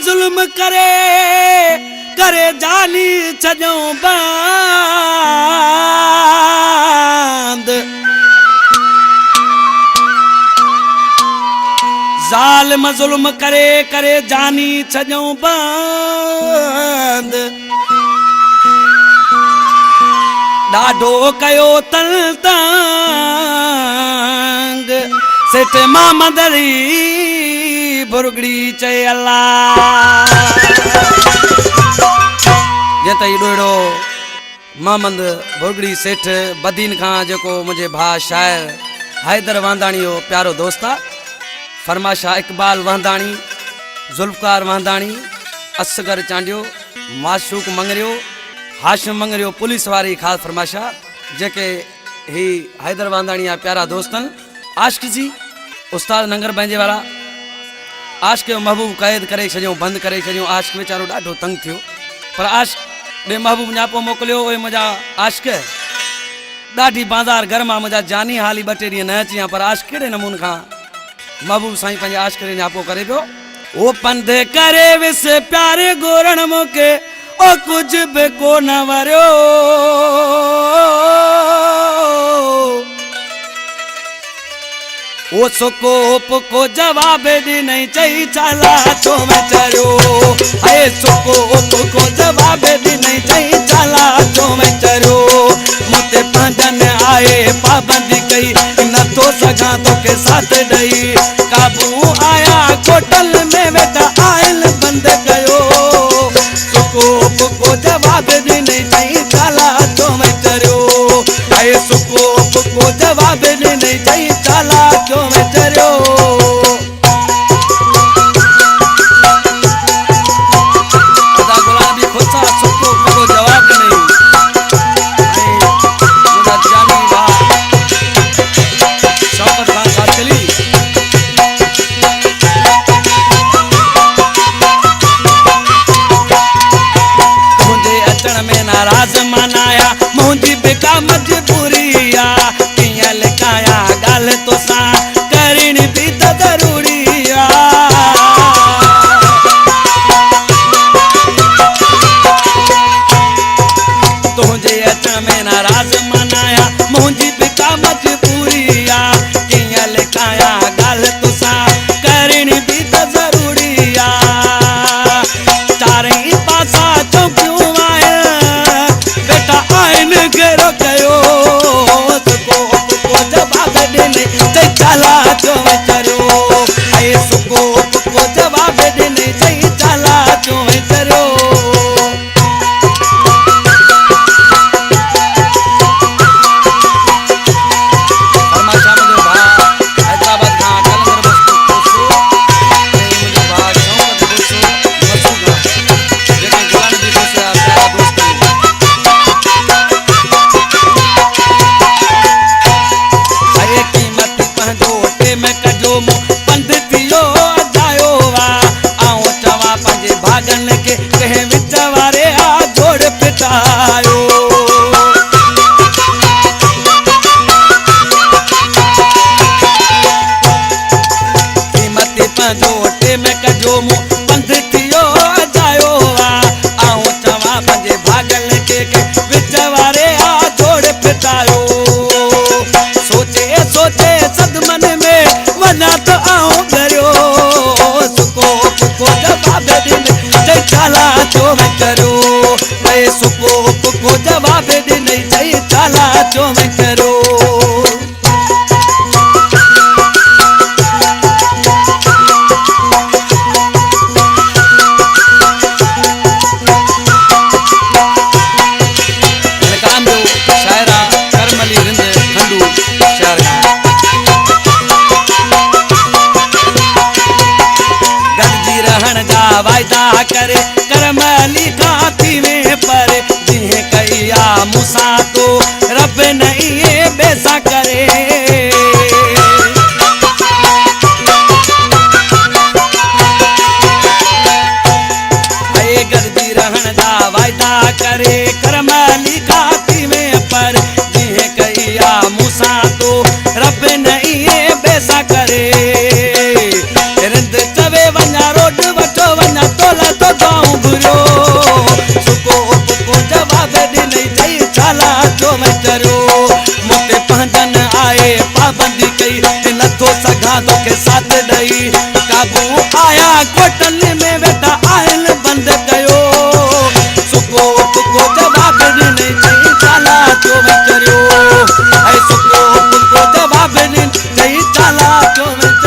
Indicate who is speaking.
Speaker 1: जुल्म करे करे जानी छजो बंद जालिम जुल्म करे करे जानी छजो बंद डाढो कयो तल तंग सेठ मोहम्मद अली बुरगड़ी चए अल्लाह जे तई डोड़ो मोहम्मद बुरगड़ी सेठ बदीन खां जेको मुझे भा शायर हैदर वांदाणी हो प्यारो दोस्ता फरमाशा इकबाल वांदाणी जुल्फकार वांदाणी असगर चांडियो माशूक मंगरियो हाशिम मंगरियो पुलिस वारी खास फरमाशा जेके ही हैदर वांदाणी प्यारा दोस्तन आशिक जी उस्ताद नंगर बंजे वाला आशिक महबूब कैद करे छो बंद करे छो आशिक वेचारो ॾाढो तंग थियो पर आशिक ॾे महबूब न्यापो मोकिलियो ओए मुंहिंजा आशिक ॾाढी बाज़ार गर्मा मुंहिंजा जानी हाली 2 टे ॾींहं न अची पर आशिक कहिड़े नमूने खां महबूब साईं पंहिंजे आशिक खे न्यापो करे पियो ओ पंध करे विस प्यारे गोरण मूंखे ओ कुछ भी को न वरियो ओ सुकोप को जवाब दी नहीं चाहिए चाला तो मैं चरो आए सुकोप को जवाब दी नहीं चाहिए चाला तो मैं चरो मुते पंजन आए पाबंदी कई न तो सगा तो के साथ दई काबू आया कोटल में बेटा आयल बंद गयो सुकोप को जवाब दी नहीं चाहिए चाला तो मैं चरो आए सुकोप को जवाब दी नहीं चाहिए चाला तो मैं चरो खुदा गुलाबी खुदा सुकोप को जवाब नहीं मुझा जानी बा शौकत खान साथ चली नाराज मनाया मुझी बेका मजबूरिया किया लिखाया गल तो सा करिण भी तो जरूरिया तुझे अचण में नाराज मनाया मुझी बेका मजबूरिया किया लिखाया गल तो सा करिण भी तो जरूरिया चारे पासा चौकियों घेरो कयो सुकोप को जवाब देने चाहिए चाला जो मैं चरो आए सुकोप को जवाब देने चाहिए चाला जो मैं चरो फरमाशा मुझे भा हैदराबाद का कलंदर बस्तु कोसो मुझे भा शौकत कोसो मसूगा जेके गुलाम जी कोसो प्यारा दोस्त पंध थियो जायो वा आऊं चवा पंहिंजे भागन के कहे विच वारे आ जोड़ पिटायो कीमत पंहिंजो टे में कजो पंध थियो जायो वा आऊं चवा पंहिंजे भागन के विच वारे आ जोड़ पिटायो सोचे सोचे सदमन में वना तो आऊं करो सुकोप को जवाब देने चाहिए चाला जो मैं करो मैं सुकोप को जवाब देने चाहिए चाला जो मैं करो शायरा करमली रिंद खंडू शायर रहन जा वायदा करे करमली खाती में पर जिन्हें कहिया नथो सघां तोखे साथ ॾेई। काबू आया कोटन में वेठा आहिनि बंदि कयो। सुको तुको जवाब ॾिनई चई ताला जो विचरियो। ऐं सुको तुको जवाब ॾिनई चई ताला जो विचरियो।